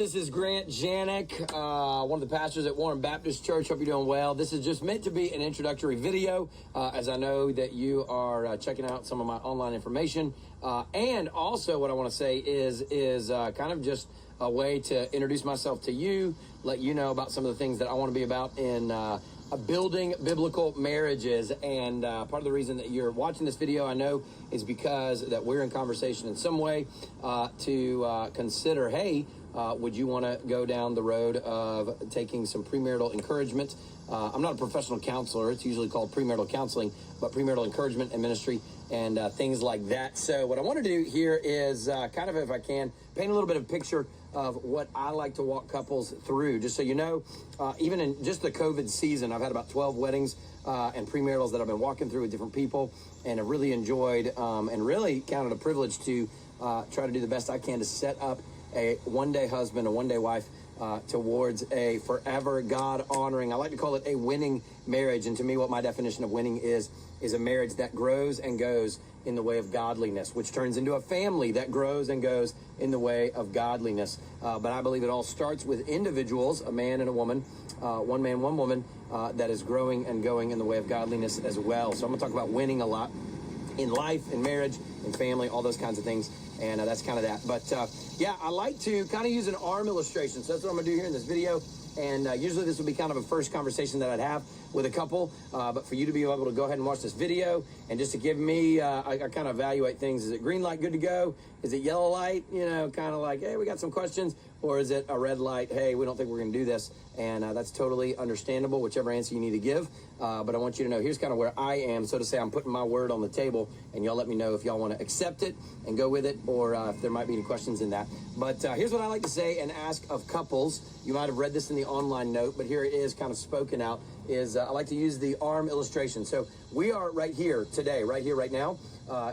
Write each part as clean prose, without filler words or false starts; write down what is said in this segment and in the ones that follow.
This is Grant Janik, one of the pastors at Warren Baptist Church. Hope you're doing well. This is just meant to be an introductory video, as I know that you are checking out some of my online information. And also what I want to say is kind of just a way to introduce myself to you, let you know about some of the things that I want to be about in building biblical marriages. And part of the reason that you're watching this video, I know, is because that we're in conversation in some way to consider, hey, would you want to go down the road of taking some premarital encouragement? I'm not a professional counselor. It's usually called premarital counseling, but premarital encouragement and ministry and things like that. So what I want to do here is kind of, if I can, paint a little bit of a picture of what I like to walk couples through. Just so you know, even in just the COVID season, I've had about 12 weddings and premaritals that I've been walking through with different people, and have really enjoyed and really counted a privilege to try to do the best I can to set up a one-day husband, a one-day wife, towards a forever God-honoring, I like to call it a winning marriage. And to me, what my definition of winning is a marriage that grows and goes in the way of godliness, which turns into a family that grows and goes in the way of godliness. But I believe it all starts with individuals, a man and a woman, one man, one woman, that is growing and going in the way of godliness as well. So I'm going to talk about winning a lot in life, in marriage, in family, all those kinds of things. And that's kind of that. But yeah, I like to kind of use an arm illustration. So that's what I'm going to do here in this video. And usually this will be kind of a first conversation that I'd have with a couple. But for you to be able to go ahead and watch this video, and just to give me, I kind of evaluate things. Is it green light, good to go? Is it yellow light? You know, kind of like, hey, we got some questions. Or is it a red light? Hey, we don't think we're going to do this. And that's totally understandable, whichever answer you need to give. But I want you to know, here's kind of where I am. So to say, I'm putting my word on the table, and y'all let me know if y'all want to accept it and go with it, or if there might be any questions in that. But here's what I like to say and ask of couples. You might have read this in the online note, but here it is kind of spoken out, is I like to use the arm illustration. So we are right here today, right here, right now,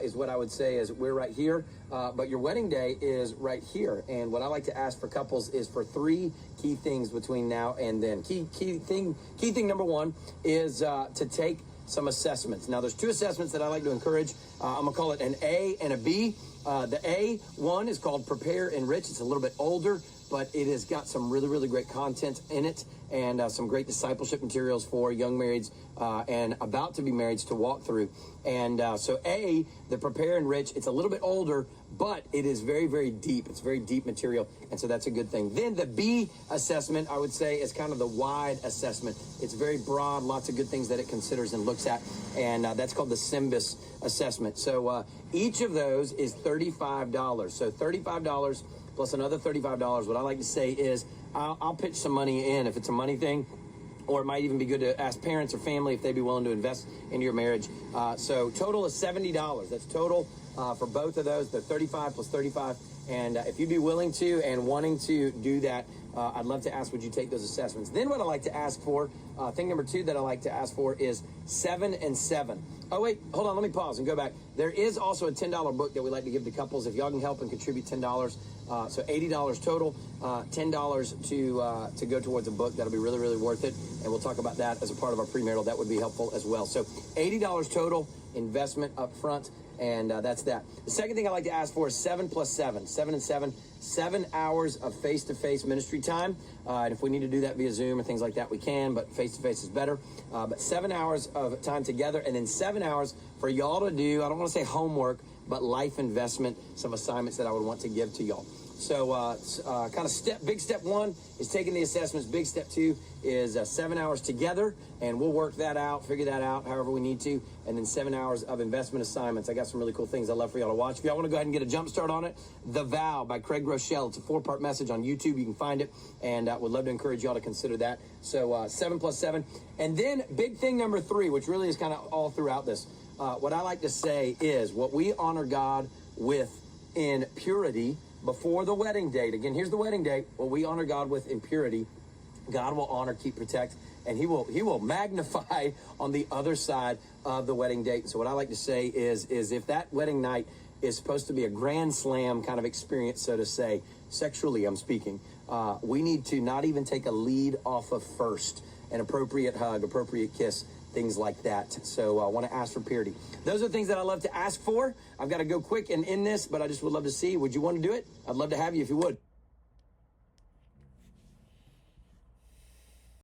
is what I would say is we're right here. But your wedding day is right here. And what I like to ask for couples is for three key things between now and then. Key thing number one is to take some assessments. Now, there's two assessments that I like to encourage. I'm going to call it an A and a B. The A one is called Prepare Enrich. It's a little bit older, but it has got some really, really great content in it, and some great discipleship materials for young marrieds and about to be marrieds to walk through. And so A, the Prepare Enrich, it's a little bit older, but it is very, very deep. It's very deep material, and so that's a good thing. Then the B assessment, I would say, is kind of the wide assessment. It's very broad, lots of good things that it considers and looks at, and that's called the Symbis assessment. So each of those is $35. So $35 plus another $35. What I like to say is I'll pitch some money in if it's a money thing, or it might even be good to ask parents or family if they'd be willing to invest into your marriage. So total is $70. That's total for both of those. They're 35 plus 35. And if you'd be willing to and wanting to do that, I'd love to ask, would you take those assessments? Then what I like to ask for, thing number two that I like to ask for is 7 and 7. Oh, wait, hold on. Let me pause and go back. There is also a $10 book that we like to give to couples. If y'all can help and contribute $10, so $80 total, $10 to go towards a book. That'll be really, really worth it. And we'll talk about that as a part of our premarital. That would be helpful as well. So $80 total investment up front. And that's that. The second thing I like to ask for is 7 plus 7, 7 and 7, 7 hours of face-to-face ministry time. And if we need to do that via Zoom or things like that, we can, but face-to-face is better. But 7 hours of time together, and then 7 hours for y'all to do, I don't want to say homework, but life investment, some assignments that I would want to give to y'all. So kind of big step one is taking the assessments. Big step two is 7 hours together, and we'll work that out, figure that out however we need to. And then 7 hours of investment assignments. I got some really cool things I'd love for y'all to watch. If y'all want to go ahead and get a jump start on it, The Vow by Craig Rochelle. It's a 4-part message on YouTube. You can find it, and would love to encourage y'all to consider that. So 7 plus 7. And then big thing number 3, which really is kind of all throughout this. What I like to say is what we honor God with in purity before the wedding date. Again, here's the wedding date. What we honor God with in purity, God will honor, keep, protect, and he will magnify on the other side of the wedding date. So what I like to say is if that wedding night is supposed to be a grand slam kind of experience, so to say, sexually I'm speaking, we need to not even take a lead off of first. An appropriate hug, appropriate kiss, things like that. So I want to ask for purity. Those are the things that I love to ask for. I've got to go quick and end this, but I just would love to see. Would you want to do it? I'd love to have you if you would.